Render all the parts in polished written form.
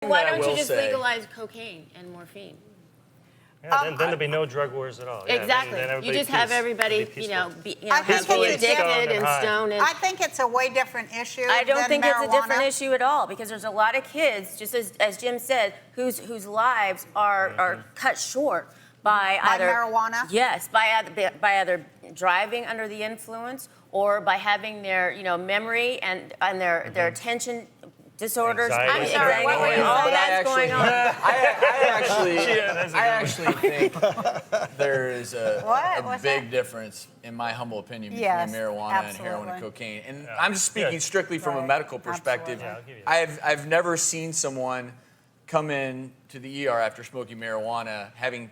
why that I don't you will just say, legalize cocaine and morphine? Yeah, then there'd be no drug wars at all. Yeah, Exactly. then you everybody just have everybody, peaceful. have Peaceful be and addicted stoned and and high. stoned. I think it's a way different issue I don't than think marijuana. it's a different issue at all because there's a lot of kids, just as Jim said, whose lives are cut short by either marijuana? Yes, by either driving under the influence or by having their memory and their attention disorders. Anxiety. I'm sorry, what were you all saying? that's going on. I actually think there is a What's big difference, in my humble opinion, between Yes, marijuana and heroin and absolutely. cocaine. And I'm just speaking strictly from a Right, medical perspective. absolutely. Yeah, I'll give you that. I've never seen someone come in to the ER after smoking marijuana having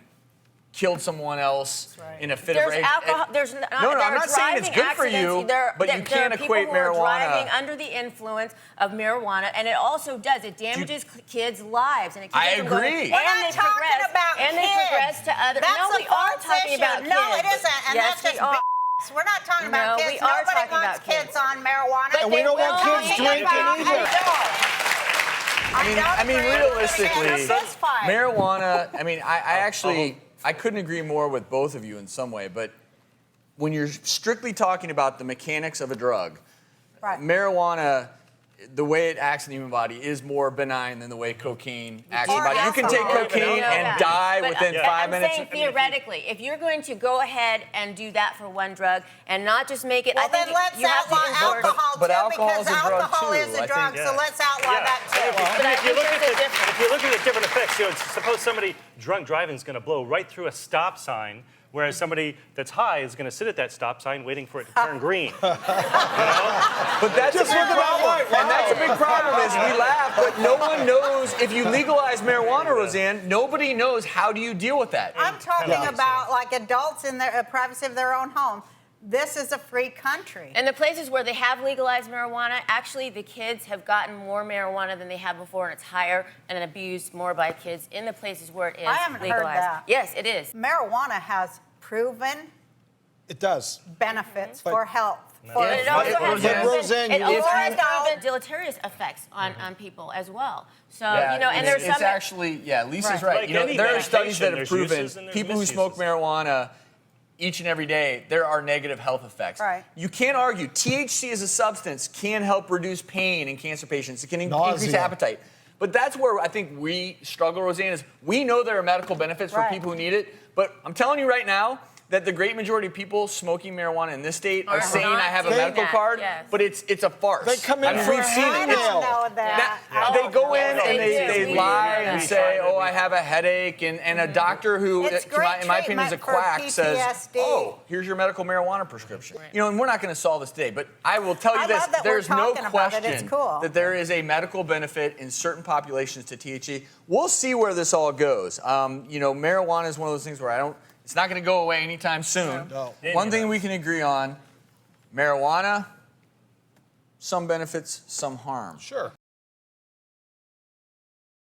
killed someone else in a fit of There's rage. alcohol. There's No, I'm not saying it's good for you, but you can't equate there are people who are marijuana. driving under the influence of marijuana, and it also does. It damages kids' lives, and it keeps I them going- agree. And We're not they talking progress. about And they kids. progress to other. That's no, the we are false talking issue. about kids. No, it isn't, and yes, that's just we are. BS. We're not talking about No, kids. we are Nobody talking wants about kids kids. on marijuana. But And we they don't want will kids be drinking about either. adults. I mean, realistically, marijuana. marijuana. I mean, I couldn't agree more with both of you in some way. But when you're strictly talking about the mechanics of a drug, Right. marijuana, the way it acts in the human body is more benign than the way cocaine acts in the Or body. You can take alcohol. cocaine No, and no. die But within I'm 5 minutes. saying theoretically, if you're going to go ahead and do that for one drug and not just make it, Well, I think then let's you have to outlaw endorse. alcohol But too, alcohol because is a drug, alcohol too. is a I drug. think- So let's outlaw that too. But I If you think look at there's a the difference. if you look at the different effects, suppose somebody drunk driving is going to blow right through a stop sign, whereas somebody that's high is going to sit at that stop sign waiting for it to turn green. But that's a big problem. And that's a big problem is we laugh, but no one knows. If you legalize marijuana, Roseanne, nobody knows how do you deal with that. I'm talking about like adults in their privacy of their own home. This is a free country. And the places where they have legalized marijuana, actually the kids have gotten more marijuana than they have before, and it's higher and abused more by kids in the places where it is I haven't heard legalized. that. Yes, it is. Marijuana has proven It does. benefits for health. But it also has Roseanne- Roseanne, it you- also if has you- proven deleterious effects on people as well. So, Yeah, and there's it's some... actually, Lisa's Right. right. Like You know, any there are studies that medication, have there's proven uses and there's people who smoke misuses. marijuana each and every day, there are negative health effects. Right. You can't argue. THC as a substance can help reduce pain in cancer patients. It can increase Nausea. appetite. But that's where I think we struggle, Roseanne, is we know there are medical benefits for Right. people who need it, but I'm telling you right now that the great majority of people smoking marijuana in this state are Are saying not I have a saying medical that, card, yes. but it's a farce. They come in I mean, for we've a seen I it. don't It's- know that. they go in yes, and they they do. lie We and do. say, "Oh, I have a headache," and a doctor who, It's in great my opinion, is a treatment for quack, says, PTSD. "Oh, here's your medical marijuana prescription." You know, and we're not going to solve this today, but I will tell you I this: love that we're there's no talking about it. question It's cool. that there is a medical benefit in certain populations to THC. We'll see where this all goes. You know, marijuana is one of those things where it's not going to go away anytime soon. No. One thing we can agree on: marijuana, some benefits, some harm. Sure.